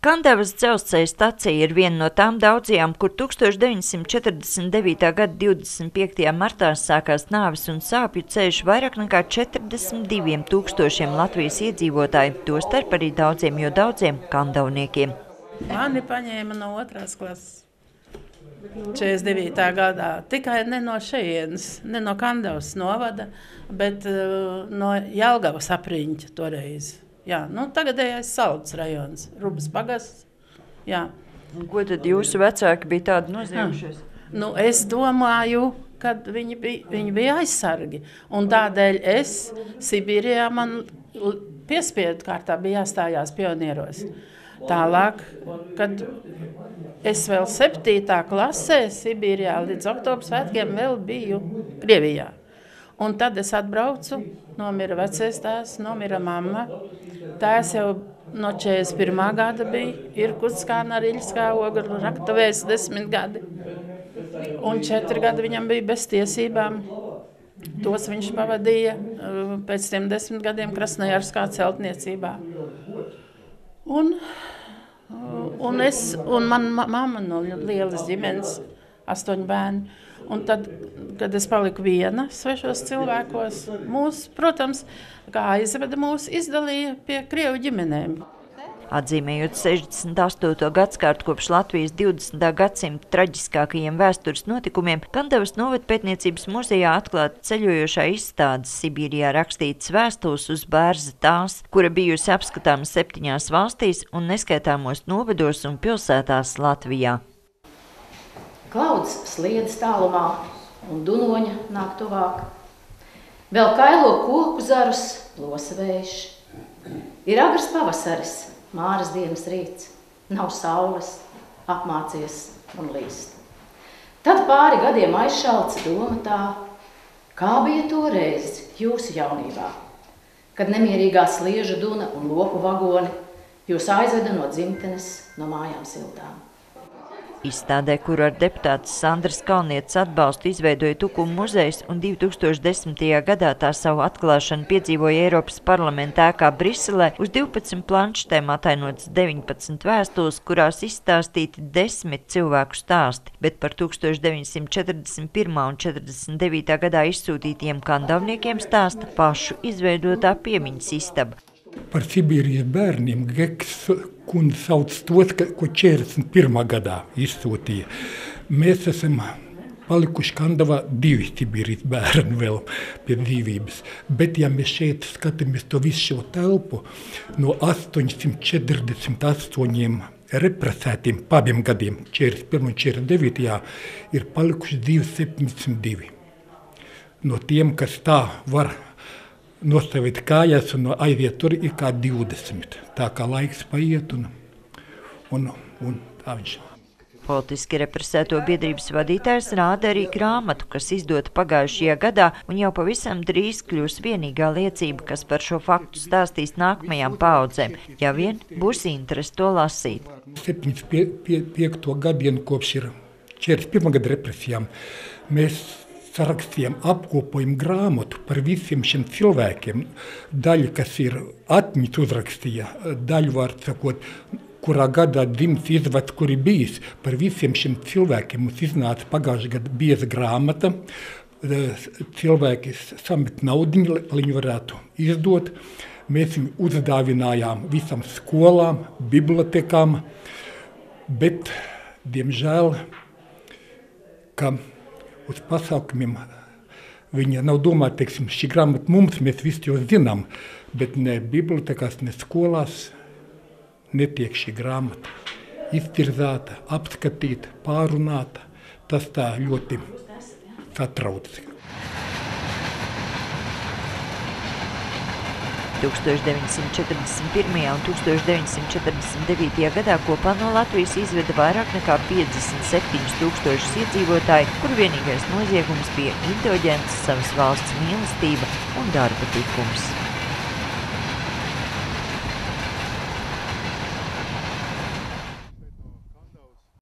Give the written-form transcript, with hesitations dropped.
Kandavas dzelzceļa stacija ir viena no tām daudzajām, kur 1949. gada 25. martā sākās nāves un sāpju ceļš vairāk nekā 42 000 Latvijas iedzīvotāju, tostarp arī daudziem kandavniekiem. Mani paņēma no 2. klases 49. gadā, tikai ne no šejienes, ne no Kandavas novada, bet no Jelgavas apriņķa toreiz. Jā, tagadējais Saldus rajons, Rubas pagasts. Jā. Un ko tad jūsu vecāki bija tādi noziegušies? Es domāju, ka viņi bija aizsargi. Un tādēļ es Sibīrijā man piespiedu kārtā bija jāstājās pionieros. Tālāk, kad es vēl 7. klasē Sibīrijā līdz oktobra svētkiem vēl biju Krievijā. Un tad es atbraucu, nomira vecais tēvs, nomira mamma. Tēvs jau no 41. gada bija Irkutskā, Nariļskā, Ogru raktuvēs 10 gadi. Un 4 gadi viņam bija bez tiesībām. Tos viņš pavadīja pēc tiem 10 gadiem Krasnojarskā celtniecībā. Un man mamma no lielas ģimenes, 8 bērni. Un tad, kad es paliku viena svešos cilvēkos, protams, kā aizveda mūs, izdalīja pie krievu ģimenēm. Atzīmējot 68. gadskārtu kopš Latvijas 20. gadsimta traģiskākajiem vēstures notikumiem, Kandavas novadpētniecības muzejā atklāta ceļojošā izstāde Sibīrijā rakstītas vēstules uz bērza tās, kura bijusi apskatāma 7 valstīs un neskaitāmos novados un pilsētās Latvijā. Klauds sliedz tālumā un dunoņa nāk tuvāk. Vēl kailo koku zarus losa vējš. Ir agrs pavasaris, māras dienas rīts. Nav saules, apmācies un līst. Tad pāri gadiem aizšalts doma tā, kā bija toreiz jūsu jaunībā, kad nemierīgā sliežu duna un lopu vagoni jūs aizveda no dzimtenes, no mājām siltām. Izstādē, kuru ar deputātes Sandras Kalnietes atbalstu izveidoja Tukuma muzejs un 2010. gadā tā savu atklāšanu piedzīvoja Eiropas parlamenta ēkā Briselē, uz 12 planšetēm atainotas 19 vēstules, kurās izstāstīti 10 cilvēku stāsti, bet par 1941. un 49. gadā izsūtītiem kandavniekiem stāsta pašu izveidotā piemiņas istaba. Par Sibīrijas bērniem Geks kundze sauc tos, ko 41. gadā izsūtīja. Mēs esam palikuši Kandavā 2 Sibīrijas bērni vēl pie dzīvības. Bet ja mēs šeit skatāmies to visu šo telpu, no 848 represētiem pabiem gadiem, 41. un 49. ir palikuši 272. No tiem, kas tā var nostāvīt kājās un aiziet tur, ir kā 20. Tā kā laiks paiet un tā viņš. Politiski represēto biedrības vadītājs rāda arī grāmatu, kas izdota pagājušajā gadā un jau pavisam drīz kļūs vienīgā liecība, kas par šo faktu stāstīs nākamajām paaudzēm, ja vien būs interesi to lasīt. 75. gadienu kopš ir 41. gada represijām, mēs sarakstījām, apkopojam grāmatu par visiem šiem cilvēkiem. Daļa, kas ir atmiņas uzrakstīja, daļu vārds sakot, kurā gadā dzimis izvads, kur ir bijis. Par visiem šiem cilvēkiem mums iznāca pagājušajā gadā bieza grāmata. Cilvēki samet naudiņu, lai viņi varētu izdot. Mēs viņu uzdāvinājām visam skolām, bibliotekām, bet, diemžēl, ka uz pasaukumiem viņa nav domāta, teiksim, šī grāmata mums, mēs visi jau zinām, bet ne bibliotekās, ne skolās netiek šī grāmata iztirzāta, apskatīta, pārunāta. Tas tā ļoti satrauc. 1941. un 1949. gadā kopā no Latvijas izveda vairāk nekā 57 000 iedzīvotāji, kur vienīgais noziegums bija indulģents, savas valsts mīlestība un darba tikums.